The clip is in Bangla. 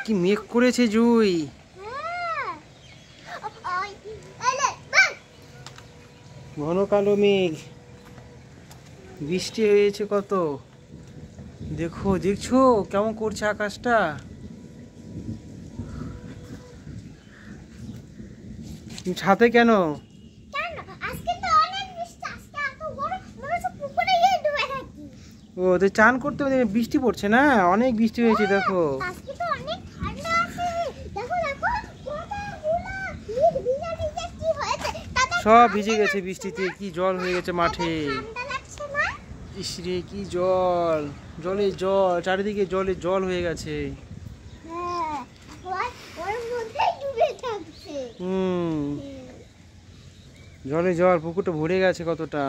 কি মেঘ করেছে জুই। ঘন কালো মেঘ, বৃষ্টি হয়েছে কত। দেখো, দেখছো কেমন করছে আকাশটা। ছাতে কেন? ও তো চান করতে বৃষ্টি পড়ছে না, অনেক বৃষ্টি হয়েছে দেখো। সব ভিজে গেছে বৃষ্টিতে, কি জল হয়ে গেছে মাঠে। ইসরে কি জল, জলে জল, চারিদিকে জলে জল হয়ে গেছে। জলে জল, পুকুরটা ভরে গেছে কতটা।